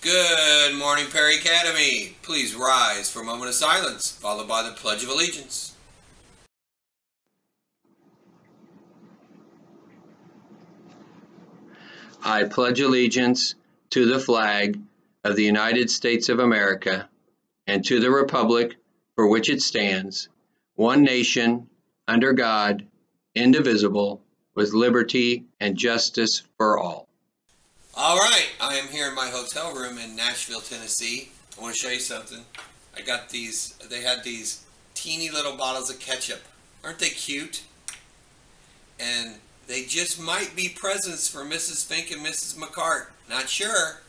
Good morning, Perry Academy. Please rise for a moment of silence, followed by the Pledge of Allegiance. I pledge allegiance to the flag of the United States of America and to the republic for which it stands, one nation, under God, indivisible, with liberty and justice for all. All right, I am here in my hotel room in Nashville, Tennessee. I want to show you something. I got these, they had these teeny little bottles of ketchup. Aren't they cute? And they just might be presents for Mrs. Fink and Mrs. McCart. Not sure.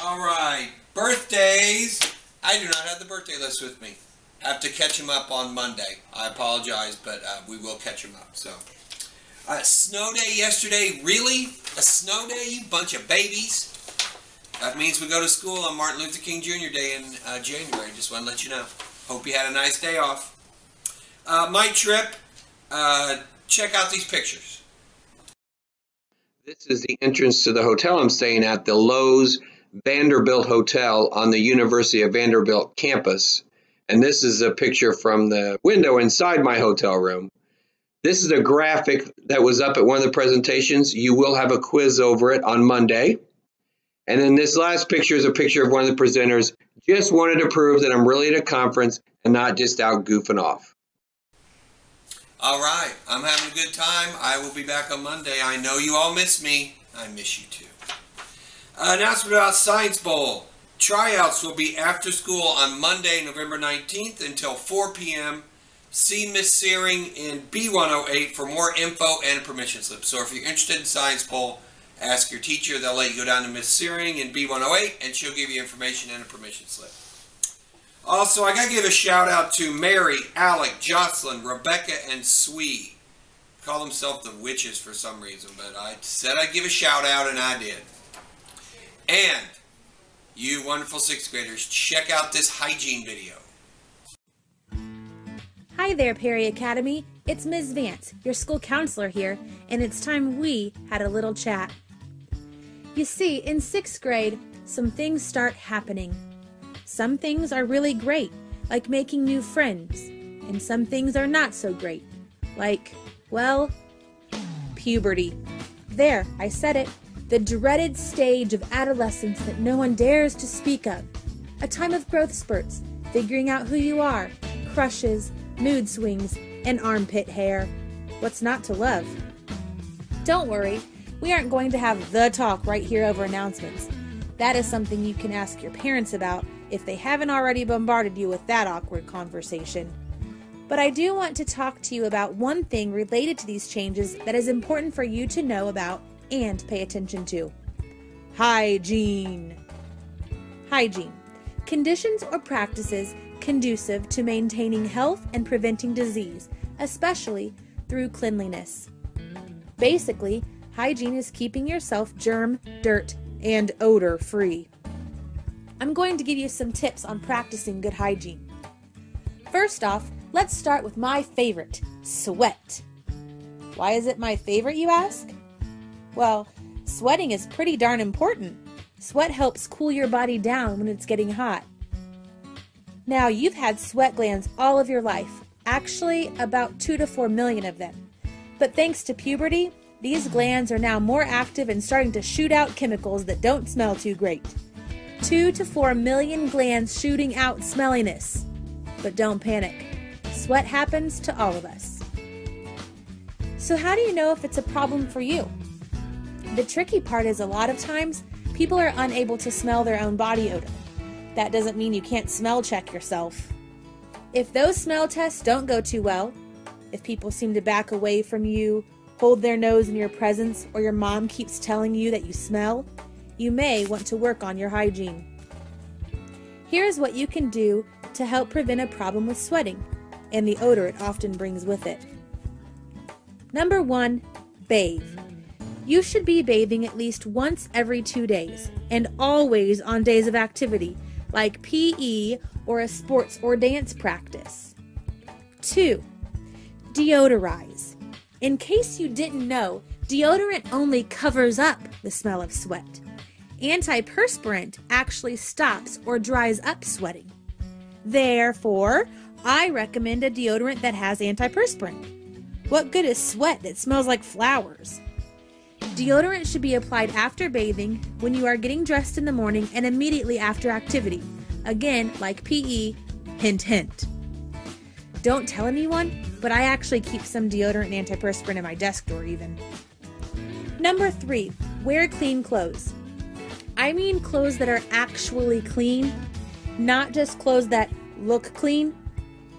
All right, birthdays. I do not have the birthday list with me. Have to catch them up on Monday. I apologize, but we will catch them up. So, snow day yesterday. Really? A snow day, you bunch of babies? That means we go to school on Martin Luther King Jr. Day in January. Just want to let you know. Hope you had a nice day off. My trip. Check out these pictures. This is the entrance to the hotel I'm staying at, the Loews Vanderbilt Hotel on the University of Vanderbilt campus. And this is a picture from the window inside my hotel room. This is a graphic that was up at one of the presentations. You will have a quiz over it on Monday. And then this last picture is a picture of one of the presenters. Just wanted to prove that I'm really at a conference and not just out goofing off. All right, I'm having a good time. I will be back on Monday. I know you all miss me. I miss you too. Announcement about Science Bowl. Tryouts will be after school on Monday, November 19th until 4 p.m. See Miss Searing in B108 for more info and a permission slip. So if you're interested in Science Bowl, ask your teacher. They'll let you go down to Miss Searing in B108 and she'll give you information and a permission slip. Also, I got to give a shout out to Mary, Alec, Jocelyn, Rebecca, and Swee. Call themselves the witches for some reason, but I said I'd give a shout out and I did. And you wonderful sixth graders, check out this hygiene video. Hi there, Perry Academy. It's Ms. Vance, your school counselor here, and it's time we had a little chat. You see, in sixth grade, some things start happening. Some things are really great, like making new friends, and some things are not so great, like, well, puberty. There, I said it. The dreaded stage of adolescence that no one dares to speak of. A time of growth spurts, figuring out who you are, crushes, mood swings, and armpit hair. What's not to love? Don't worry, we aren't going to have the talk right here over announcements. That is something you can ask your parents about if they haven't already bombarded you with that awkward conversation. But I do want to talk to you about one thing related to these changes that is important for you to know about and pay attention to. Hygiene. Hygiene. Conditions or practices conducive to maintaining health and preventing disease, especially through cleanliness. Basically, hygiene is keeping yourself germ, dirt, and odor free. I'm going to give you some tips on practicing good hygiene. First off, let's start with my favorite, sweat. Why is it my favorite, you ask? Well, sweating is pretty darn important. Sweat helps cool your body down when it's getting hot. Now, you've had sweat glands all of your life, actually about 2 to 4 million of them. But thanks to puberty, these glands are now more active and starting to shoot out chemicals that don't smell too great. 2 to 4 million glands shooting out smelliness. But don't panic. Sweat happens to all of us. So how do you know if it's a problem for you? The tricky part is a lot of times, people are unable to smell their own body odor. That doesn't mean you can't smell check yourself. If those smell tests don't go too well, if people seem to back away from you, hold their nose in your presence, or your mom keeps telling you that you smell, you may want to work on your hygiene. Here's what you can do to help prevent a problem with sweating and the odor it often brings with it. Number 1, bathe. You should be bathing at least once every 2 days, and always on days of activity, like PE or a sports or dance practice. 2, deodorize. In case you didn't know, deodorant only covers up the smell of sweat. Antiperspirant actually stops or dries up sweating. Therefore, I recommend a deodorant that has antiperspirant. What good is sweat that smells like flowers? Deodorant should be applied after bathing, when you are getting dressed in the morning, and immediately after activity. Again, like PE, hint hint. Don't tell anyone, but I actually keep some deodorant and antiperspirant in my desk drawer even. Number 3, wear clean clothes. I mean clothes that are actually clean, not just clothes that look clean.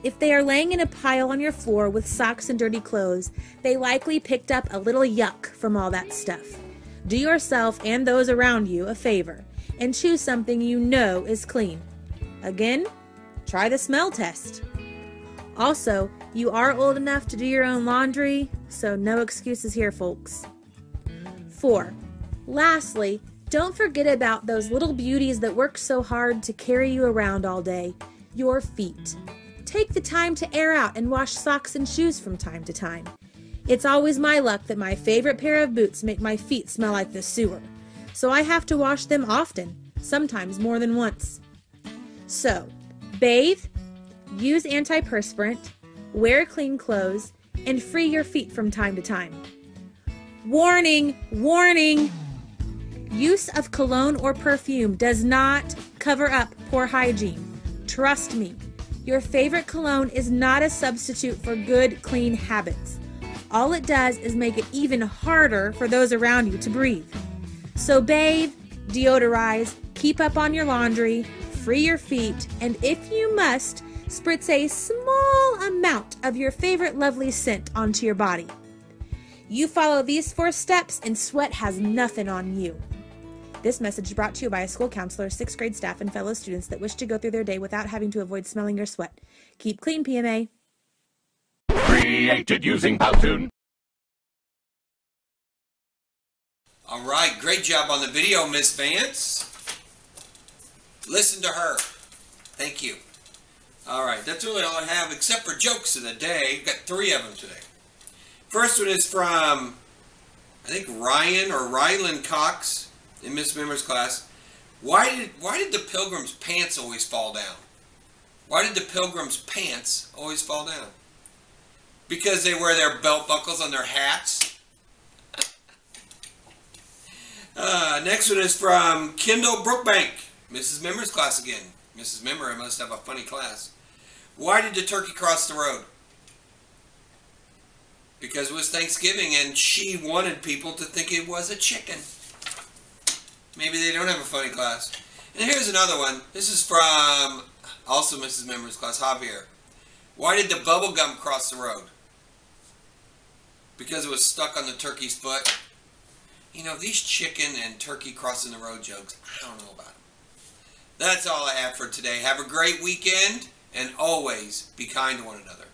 If they are laying in a pile on your floor with socks and dirty clothes, they likely picked up a little yuck from all that stuff. Do yourself and those around you a favor and choose something you know is clean. Again, try the smell test. Also, you are old enough to do your own laundry, so no excuses here, folks. 4. Lastly, don't forget about those little beauties that work so hard to carry you around all day, your feet. Take the time to air out and wash socks and shoes from time to time. It's always my luck that my favorite pair of boots make my feet smell like the sewer, so I have to wash them often, sometimes more than once. So, bathe, use antiperspirant, wear clean clothes, and free your feet from time to time. Warning! Warning! Use of cologne or perfume does not cover up poor hygiene. Trust me. Your favorite cologne is not a substitute for good, clean habits. All it does is make it even harder for those around you to breathe. So bathe, deodorize, keep up on your laundry, free your feet, and if you must, spritz a small amount of your favorite lovely scent onto your body. You follow these 4 steps and sweat has nothing on you. This message is brought to you by a school counselor, 6th grade staff, and fellow students that wish to go through their day without having to avoid smelling your sweat. Keep clean, PMA. Created using Powtoon. All right, great job on the video, Miss Vance. Listen to her. Thank you. All right, that's really all I have, except for jokes of the day. We've got 3 of them today. First one is from, I think, Ryan or Rylan Cox in Miss Memmer's class. Why did the pilgrim's pants always fall down? Why did the pilgrim's pants always fall down? Because they wear their belt buckles on their hats. Next one is from Kendall Brookbank, Mrs. Memmer's class again. Mrs. Memmer must have a funny class. Why did the turkey cross the road? Because it was Thanksgiving and she wanted people to think it was a chicken. Maybe they don't have a funny class. And here's another one. This is from also Mrs. Memmer's class, Javier. Why did the bubble gum cross the road? Because it was stuck on the turkey's foot. You know, these chicken and turkey crossing the road jokes, I don't know about them. That's all I have for today. Have a great weekend, and always be kind to one another.